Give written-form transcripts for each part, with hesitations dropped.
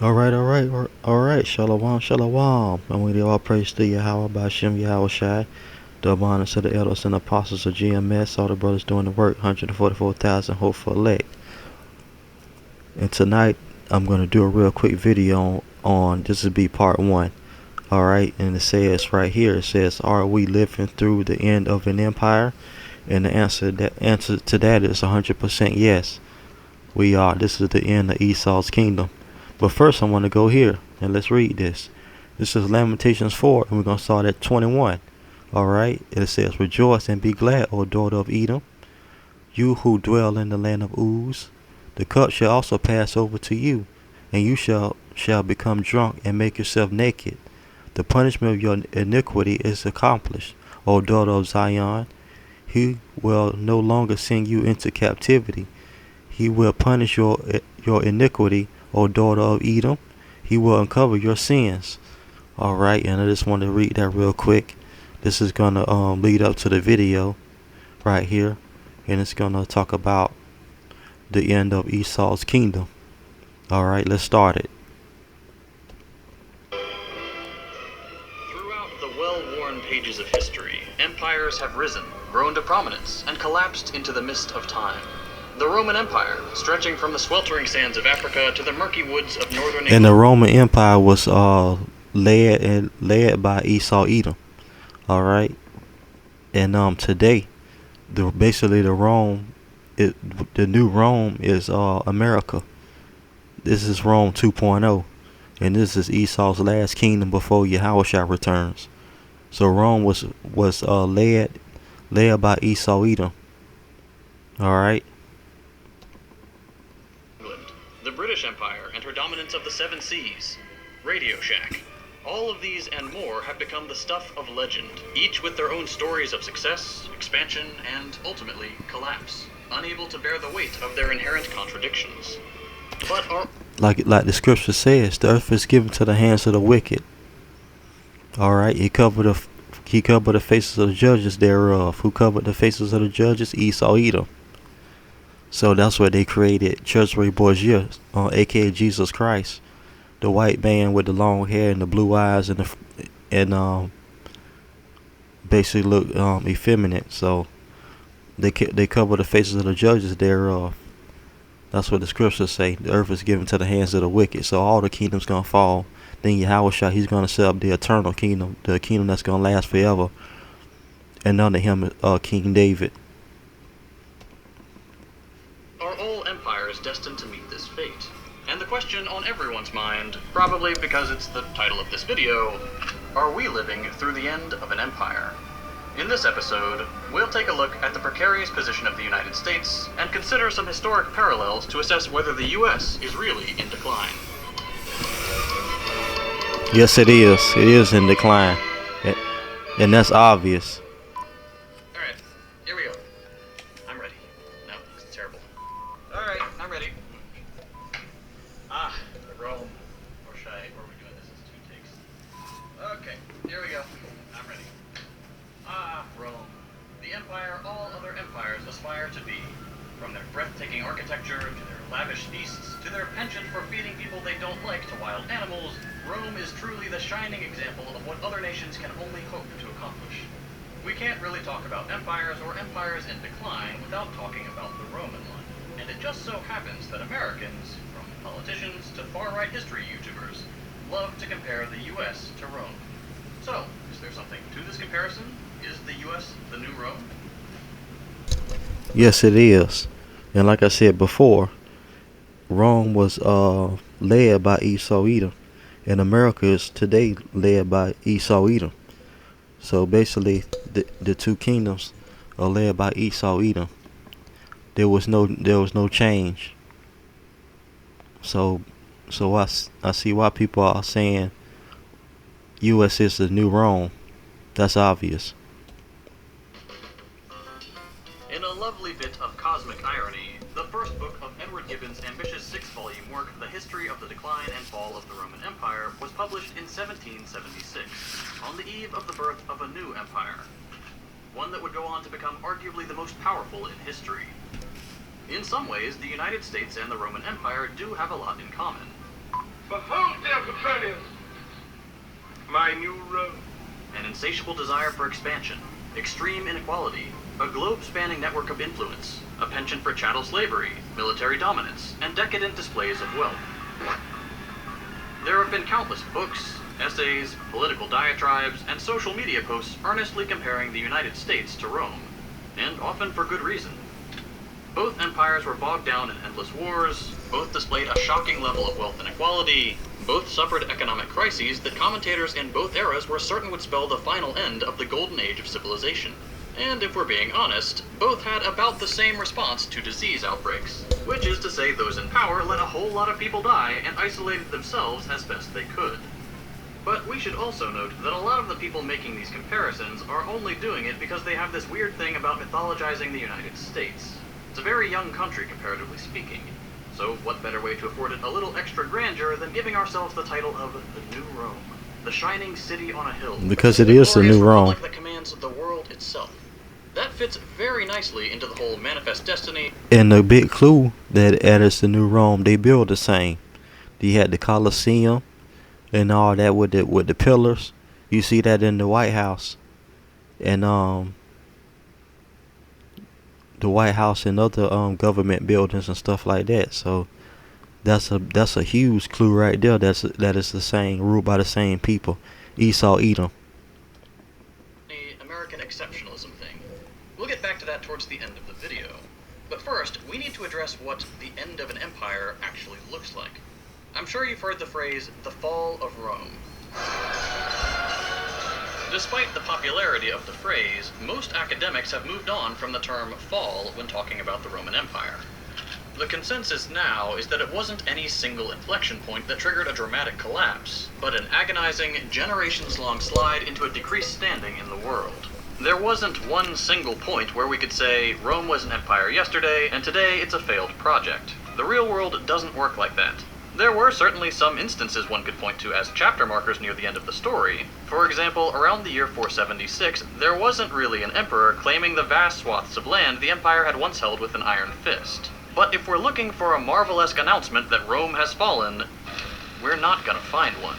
All right. Shalom, shalom. And we give all praise to Yahweh Bashem Yahweh Shai. Double honor to the elders and apostles of GMS. All the brothers doing the work. 144,000 hopeful elect. And tonight I'm going to do a real quick video on this will be part one. All right. And it says right here, it says, are we living through the end of an empire? And the answer to that is 100% yes. We are. This is the end of Esau's kingdom. But first I want to go here and let's read this. This is Lamentations 4 and we're going to start at 21. Alright, it says, rejoice and be glad, O daughter of Edom, you who dwell in the land of Uz. The cup shall also pass over to you, and you shall become drunk and make yourself naked. The punishment of your iniquity is accomplished, O daughter of Zion. He will no longer send you into captivity. He will punish your iniquity, O daughter of Edom. He will uncover your sins. Alright, and I just want to read that real quick. This is going to lead up to the video right here. And it's going to talk about the end of Esau's kingdom. Alright, let's start it. Throughout the well-worn pages of history, empires have risen, grown to prominence, and collapsed into the mist of time. The Roman Empire, stretching from the sweltering sands of Africa to the murky woods of northern England. And the Roman Empire was led by Esau Edom. All right, and today, the new Rome is America. This is Rome 2.0, and this is Esau's last kingdom before Yahushua returns. So Rome was led by Esau Edom. All right. The British Empire and her dominance of the Seven Seas, Radio Shack. All of these and more have become the stuff of legend, each with their own stories of success, expansion, and ultimately collapse, unable to bear the weight of their inherent contradictions. But like the scripture says, the earth is given to the hands of the wicked. All right, he covered the faces of the judges thereof. Who covered the faces of the judges? Esau Edom. So that's where they created Church Bourgeois, aka Jesus Christ. The white man with the long hair and the blue eyes and basically look effeminate. So they cover the faces of the judges thereof. That's what the scriptures say. The earth is given to the hands of the wicked. So all the kingdoms gonna fall. Then Yahushua, he's gonna set up the eternal kingdom, the kingdom that's gonna last forever. And under him, King David. Are all empires destined to meet this fate? And the question on everyone's mind, probably because it's the title of this video, are we living through the end of an empire? In this episode, we'll take a look at the precarious position of the United States and consider some historic parallels to assess whether the US is really in decline. Yes, it is. It is in decline. And that's obvious. Alright, here we go. I'm ready. No, this is terrible. Alright, I'm ready. Rome. Or are we doing this as 2 takes? Okay, here we go. I'm ready. Rome. The empire all other empires aspire to be. From their breathtaking architecture, to their lavish feasts, to their penchant for feeding people they don't like to wild animals, Rome is truly the shining example of what other nations can only hope to accomplish. We can't really talk about empires or empires in decline without talking about the Roman one. And it just so happens that Americans, from politicians to far-right history YouTubers, love to compare the US to Rome. So, is there something to this comparison? Is the US the new Rome? Yes, it is. And like I said before, Rome was led by Esau Edom. And America is today led by Esau Edom. So basically, the two kingdoms are led by Esau Edom. There was no change. So I see why people are saying U.S. is the new Rome. That's obvious. In a lovely bit of cosmic irony, the first book of Edward Gibbon's ambitious 6-volume work, The History of the Decline and Fall of the Roman Empire, was published in 1776, on the eve of the birth of a new empire. One that would go on to become arguably the most powerful in history. In some ways, the United States and the Roman Empire do have a lot in common. But hometown Capernaum, my new road. An insatiable desire for expansion, extreme inequality, a globe-spanning network of influence, a penchant for chattel slavery, military dominance, and decadent displays of wealth. There have been countless books, essays, political diatribes, and social media posts earnestly comparing the United States to Rome, and often for good reason. Both empires were bogged down in endless wars, both displayed a shocking level of wealth inequality, both suffered economic crises that commentators in both eras were certain would spell the final end of the golden age of civilization. And if we're being honest, both had about the same response to disease outbreaks, which is to say those in power let a whole lot of people die and isolated themselves as best they could. But we should also note that a lot of the people making these comparisons are only doing it because they have this weird thing about mythologizing the United States. It's a very young country, comparatively speaking. So what better way to afford it a little extra grandeur than giving ourselves the title of the New Rome, the shining city on a hill. Because it is the New Rome. That commands the world itself. That fits very nicely into the whole manifest destiny. And the big clue that it's the New Rome, they build the same. You had the Colosseum and all that with the pillars. You see that in the White House. And the White House and other government buildings and stuff like that. So that's a huge clue right there. That is the same, ruled by the same people. Esau, Edom. The American exceptionalism thing. We'll get back to that towards the end of the video. But first, we need to address what the end of an empire actually looks like. I'm sure you've heard the phrase, the fall of Rome. Despite the popularity of the phrase, most academics have moved on from the term fall when talking about the Roman Empire. The consensus now is that it wasn't any single inflection point that triggered a dramatic collapse, but an agonizing, generations-long slide into a decreased standing in the world. There wasn't one single point where we could say Rome was an empire yesterday, and today it's a failed project. The real world doesn't work like that. There were certainly some instances one could point to as chapter markers near the end of the story. For example, around the year 476, there wasn't really an emperor claiming the vast swaths of land the empire had once held with an iron fist. But if we're looking for a Marvel-esque announcement that Rome has fallen, we're not gonna find one.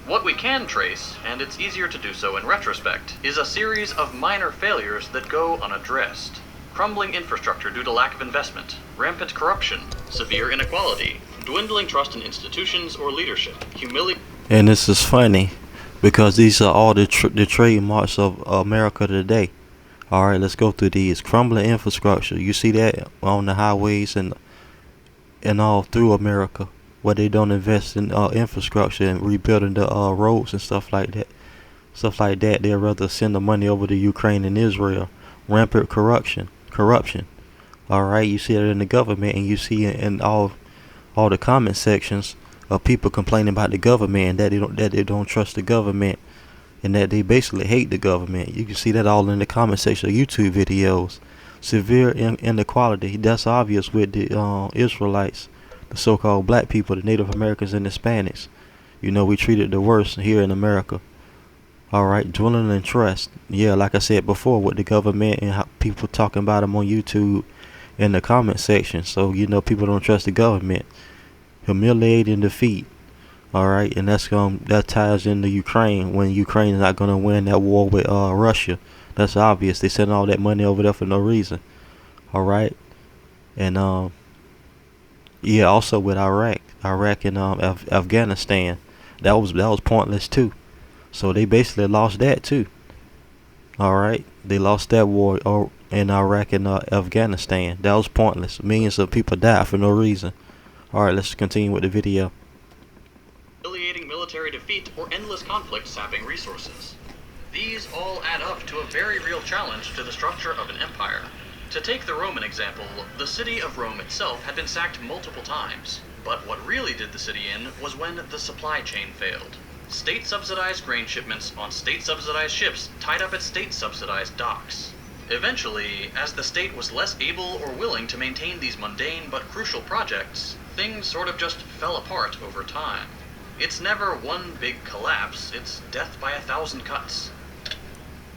What we can trace, and it's easier to do so in retrospect, is a series of minor failures that go unaddressed. Crumbling infrastructure due to lack of investment, rampant corruption, severe inequality, dwindling trust in institutions or leadership, And this is funny, because these are all the trademarks of America today. Alright, let's go through these. Crumbling infrastructure. You see that on the highways and all through America, where they don't invest in infrastructure and rebuilding the roads and stuff like that. They'd rather send the money over to Ukraine and Israel. Rampant corruption. Alright, you see it in the government, and you see it in all the comment sections of people complaining about the government, and that they don't trust the government, and that they basically hate the government. You can see that all in the comment section of YouTube videos. Severe inequality. That's obvious with the Israelites, the so-called black people, the Native Americans and Hispanics. You know, we treated the worst here in America. Alright, dwelling in trust. Yeah, like I said before, with the government and how people talking about them on YouTube in the comment section. So, you know, people don't trust the government. Humiliating defeat. Alright, and that ties into Ukraine, when Ukraine is not gonna win that war with Russia. That's obvious. They send all that money over there for no reason. Alright. And yeah, also with Iraq and Afghanistan. That was pointless too. So they basically lost that too. Alright, they lost that war in Iraq and Afghanistan. That was pointless. Millions of people died for no reason. Alright, let's continue with the video. Humiliating military defeat or endless conflict sapping resources. These all add up to a very real challenge to the structure of an empire. To take the Roman example, the city of Rome itself had been sacked multiple times. But what really did the city in was when the supply chain failed. State-subsidized grain shipments on state-subsidized ships tied up at state-subsidized docks. Eventually, as the state was less able or willing to maintain these mundane but crucial projects, things sort of just fell apart over time. It's never one big collapse, it's death by 1,000 cuts.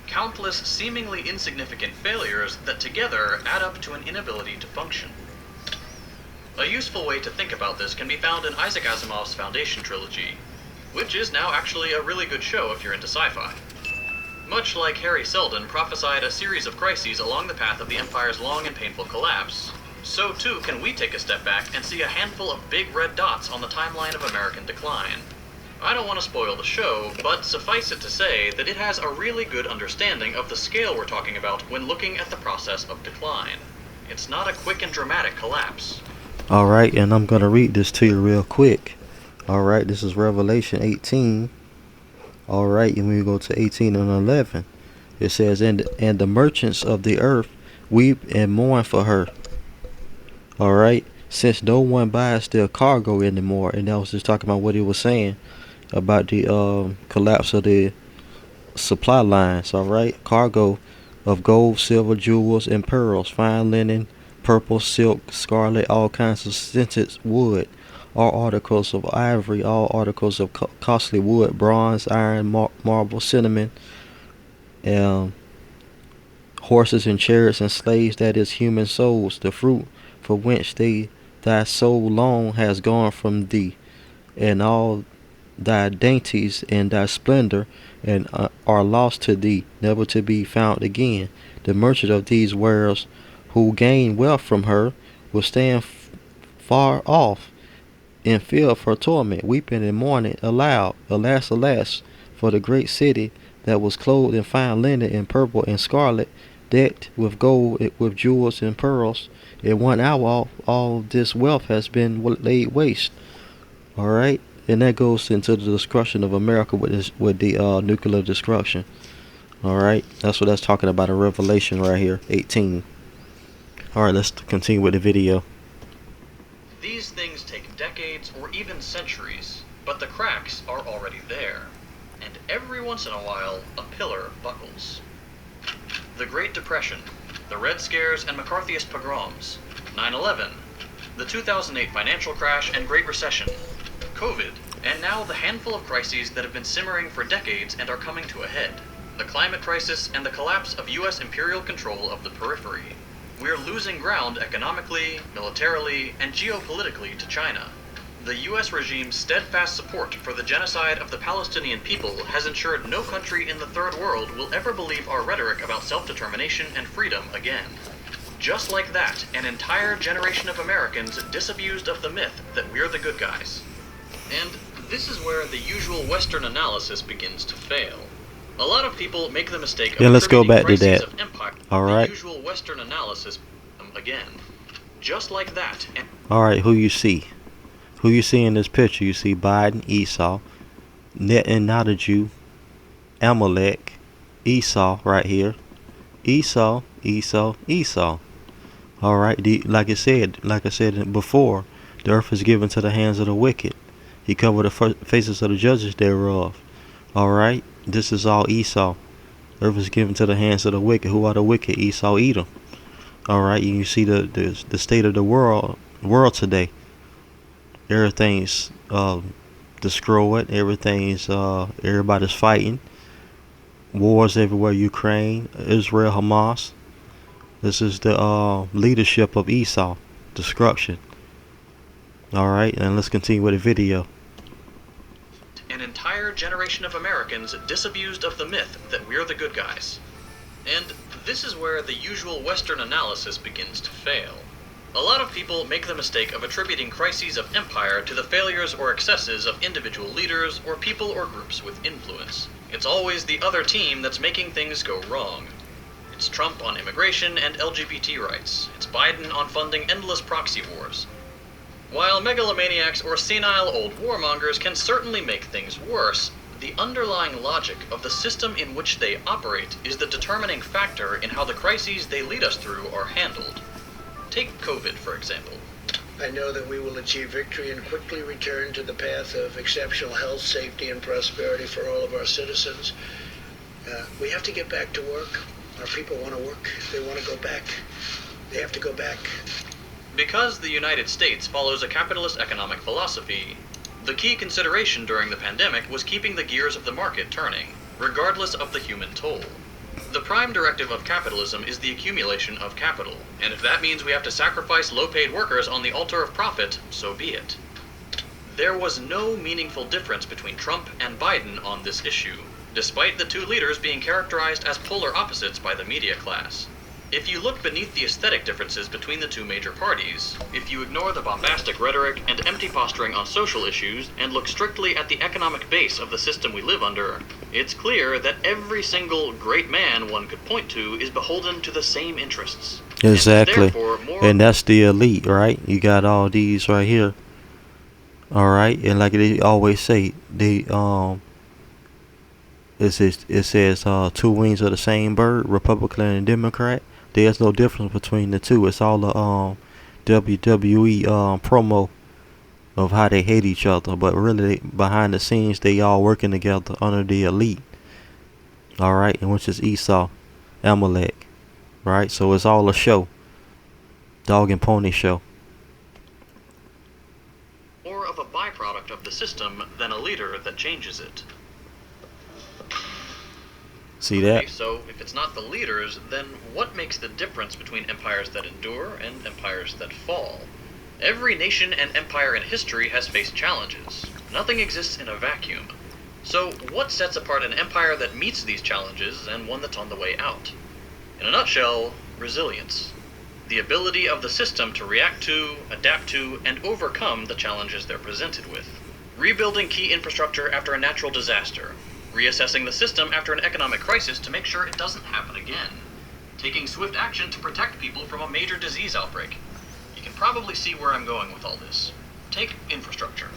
Countless seemingly insignificant failures that together add up to an inability to function. A useful way to think about this can be found in Isaac Asimov's Foundation trilogy, which is now actually a really good show if you're into sci-fi. Much like Harry Seldon prophesied a series of crises along the path of the Empire's long and painful collapse, so too can we take a step back and see a handful of big red dots on the timeline of American decline. I don't want to spoil the show, but suffice it to say that it has a really good understanding of the scale we're talking about when looking at the process of decline. It's not a quick and dramatic collapse. Alright, and I'm going to read this to you real quick. Alright, this is Revelation 18. Alright, and we go to 18 and 11. It says, and the merchants of the earth weep and mourn for her. Alright, since no one buys their cargo anymore. And that was just talking about what he was saying about the collapse of the supply lines. Alright, cargo of gold, silver, jewels, and pearls, fine linen, purple, silk, scarlet, all kinds of scented wood, all articles of ivory, all articles of costly wood, bronze, iron, marble, cinnamon, horses and chariots and slaves, that is, human souls, the fruit for which thy soul long has gone from thee, and all thy dainties and thy splendor, and are lost to thee, never to be found again. The merchant of these wares, who gain wealth from her, will stand far off in fear of her torment, weeping and mourning aloud. Alas, alas, for the great city that was clothed in fine linen and purple and scarlet, decked with gold, with jewels and pearls. In 1 hour, all this wealth has been laid waste. All right, and that goes into the destruction of America with the nuclear destruction. All right, that's what that's talking about in Revelation right here, 18. All right, let's continue with the video. These things take decades or even centuries, but the cracks are already there, and every once in a while, a pillar buckles. The Great Depression, the Red Scares and McCarthyist pogroms, 9/11, the 2008 financial crash and Great Recession, COVID, and now the handful of crises that have been simmering for decades and are coming to a head. The climate crisis and the collapse of U.S. imperial control of the periphery. We're losing ground economically, militarily, and geopolitically to China. The U.S. regime's steadfast support for the genocide of the Palestinian people has ensured no country in the Third World will ever believe our rhetoric about self-determination and freedom again. Just like that, an entire generation of Americans disabused of the myth that we're the good guys. And this is where the usual Western analysis begins to fail. A lot of people make the mistake of let's go back to crises that. of empire. All right. The usual Western analysis again. Just like that. And All right, who you see? Who you see in this picture? You see Biden, Esau, Netanyahu, Amalek, Esau right here. Esau, Esau, Esau. All right, like I said before, the earth is given to the hands of the wicked. He covered the faces of the judges thereof. All right, this is all Esau. The earth is given to the hands of the wicked. Who are the wicked? Esau, Edom. All right, you see the state of the world today. Everything's destroyed. Everybody's fighting. Wars everywhere. Ukraine, Israel, Hamas. This is the leadership of Esau, destruction. All right, and let's continue with the video. an entire generation of Americans disabused of the myth that we're the good guys. And this is where the usual Western analysis begins to fail. A lot of people make the mistake of attributing crises of empire to the failures or excesses of individual leaders or people or groups with influence. It's always the other team that's making things go wrong. It's Trump on immigration and LGBT rights. It's Biden on funding endless proxy wars. While megalomaniacs or senile old warmongers can certainly make things worse, the underlying logic of the system in which they operate is the determining factor in how the crises they lead us through are handled. Take COVID, for example. I know that we will achieve victory and quickly return to the path of exceptional health, safety, and prosperity for all of our citizens. We have to get back to work. Our people want to work. They want to go back. They have to go back. Because the United States follows a capitalist economic philosophy, the key consideration during the pandemic was keeping the gears of the market turning, regardless of the human toll. The prime directive of capitalism is the accumulation of capital, and if that means we have to sacrifice low-paid workers on the altar of profit, so be it. There was no meaningful difference between Trump and Biden on this issue, despite the two leaders being characterized as polar opposites by the media class. If you look beneath the aesthetic differences between the two major parties, if you ignore the bombastic rhetoric and empty posturing on social issues and look strictly at the economic base of the system we live under, it's clear that every single great man one could point to is beholden to the same interests. Exactly. And And that's the elite, right? You got all these right here. All right, and like they always say, it says two wings of the same bird, Republican and Democrat. There's no difference between the two. It's all a WWE promo of how they hate each other, but really behind the scenes they all working together under the elite. All right, and which is Esau, Amalek, right? So it's all a show, dog and pony show. more of a byproduct of the system than a leader that changes it. See that? Okay, so if it's not the leaders, then what makes the difference between empires that endure and empires that fall? Every nation and empire in history has faced challenges. Nothing exists in a vacuum. So what sets apart an empire that meets these challenges and one that's on the way out? In a nutshell, resilience. The ability of the system to react to, adapt to, and overcome the challenges they're presented with. Rebuilding key infrastructure after a natural disaster. Reassessing the system after an economic crisis to make sure it doesn't happen again. Taking swift action to protect people from a major disease outbreak. You can probably see where I'm going with all this. Take infrastructure.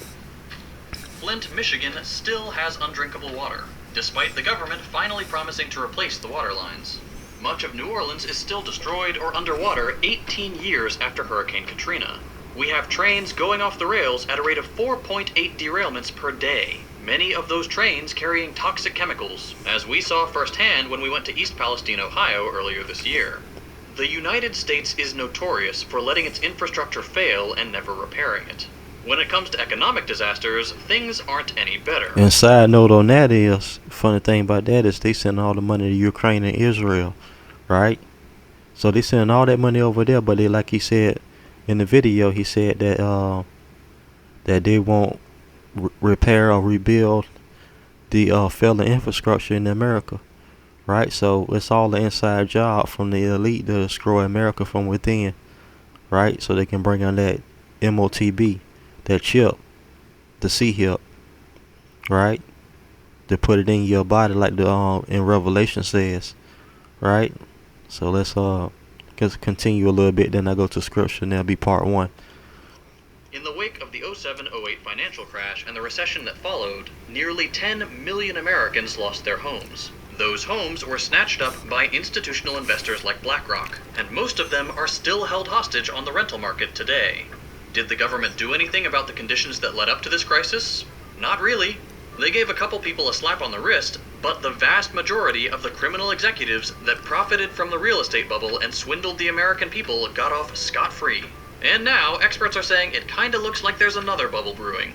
Flint, Michigan still has undrinkable water, despite the government finally promising to replace the water lines. Much of New Orleans is still destroyed or underwater 18 years after Hurricane Katrina. We have trains going off the rails at a rate of 4.8 derailments per day. Many of those trains carrying toxic chemicals, as we saw firsthand when we went to East Palestine, Ohio earlier this year. The United States is notorious for letting its infrastructure fail and never repairing it. When it comes to economic disasters, things aren't any better. And side note on that is, funny thing about that is they send all the money to Ukraine and Israel, right? So they send all that money over there, but they, like he said in the video, he said that that they won't repair or rebuild the failing infrastructure in America, right? So it's all an inside job from the elite to destroy America from within, right? So they can bring on that MOTB, that chip, the C hip, right? To put it in your body like the in Revelation says, right? So let's just continue a little bit, then I go to scripture and that'll be part one. In the wake of the 07-08 financial crash and the recession that followed, nearly 10 million Americans lost their homes. Those homes were snatched up by institutional investors like BlackRock, and most of them are still held hostage on the rental market today. Did the government do anything about the conditions that led up to this crisis? Not really. They gave a couple people a slap on the wrist, but the vast majority of the criminal executives that profited from the real estate bubble and swindled the American people got off scot-free. And now, experts are saying it kinda looks like there's another bubble brewing.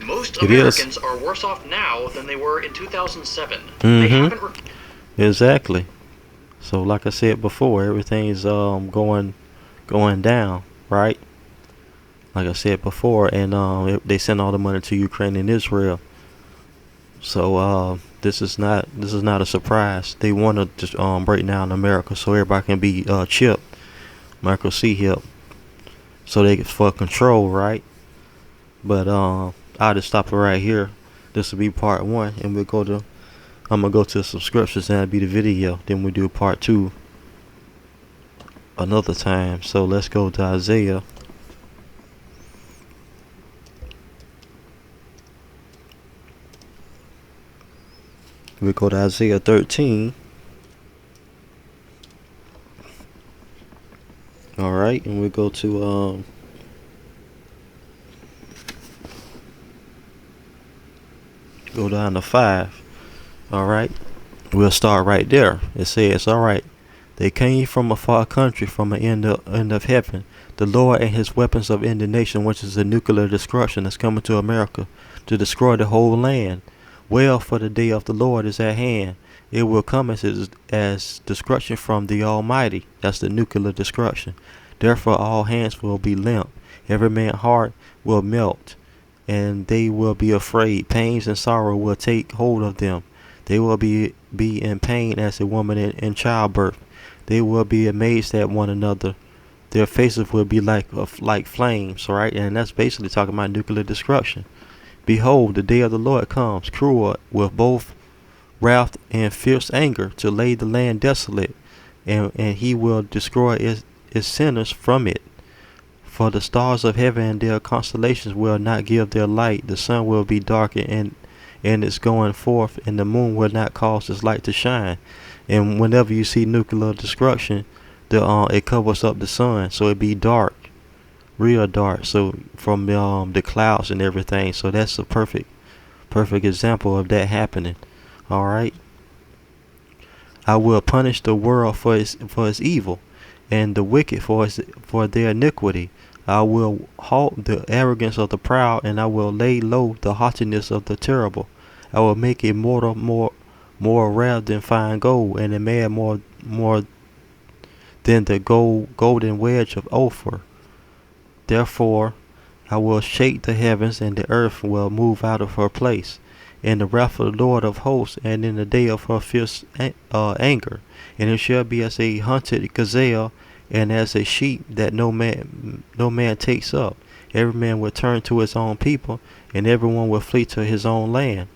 Most Americans are worse off now than they were in 2007. They haven't Exactly. So like I said before, everything's going down, right? Like I said before, and they send all the money to Ukraine and Israel. So this is not a surprise. They want to just break down America so everybody can be chipped, Michael C. hip, so they get for control, right? But I'll just stop it right here. This will be part one, and I'm gonna go to some scriptures, and that'll be the video. Then we do part two another time. So let's go to Isaiah. We go to Isaiah 13. All right, and we go to go down to 5. All right, we'll start right there. It says, all right, they came from a far country, from the end of heaven. The Lord and his weapons of indignation, which is the nuclear destruction that's coming to America to destroy the whole land. Well, for the day of the Lord is at hand. It will come as destruction from the Almighty. That's the nuclear destruction. Therefore, all hands will be limp. Every man's heart will melt, and they will be afraid. Pains and sorrow will take hold of them. They will be in pain as a woman in childbirth. They will be amazed at one another. Their faces will be like flames, right? And that's basically talking about nuclear destruction. Behold, the day of the Lord comes, cruel with both wrath and fierce anger, to lay the land desolate, and he will destroy its sinners from it. For the stars of heaven and their constellations will not give their light. The sun will be darkened and its going forth, and the moon will not cause its light to shine. And whenever you see nuclear destruction, it covers up the sun, so it be dark, real dark. So from the clouds and everything. So that's a perfect example of that happening. All right. I will punish the world for its evil, and the wicked for their iniquity. I will halt the arrogance of the proud, and I will lay low the haughtiness of the terrible. I will make a mortal more rare than fine gold, and a man more than the golden wedge of Ophir. Therefore I will shake the heavens, and the earth will move out of her place, in the wrath of the Lord of hosts, and in the day of her fierce anger. And it shall be as a hunted gazelle, and as a sheep that no man takes up. Every man will turn to his own people, and everyone will flee to his own land.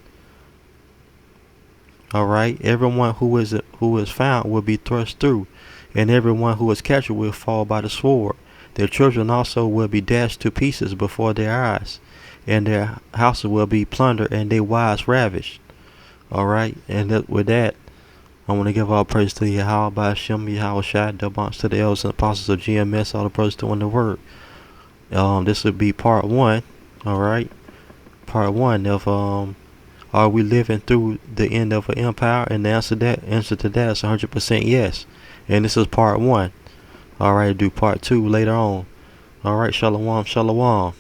All right, everyone who is found will be thrust through, and everyone who is captured will fall by the sword. Their children also will be dashed to pieces before their eyes, and their houses will be plundered, and their wives ravished. All right, and with that, I want to give all praise to Yahweh, Ba'ashem, Yahweh Shai, double to the elders and apostles of GMS, all the brothers doing the work. This would be part one. All right, part one of are we living through the end of an empire? And the answer to that is 100% yes. And this is part one. All right, do part two later on. All right, shalom, shalom.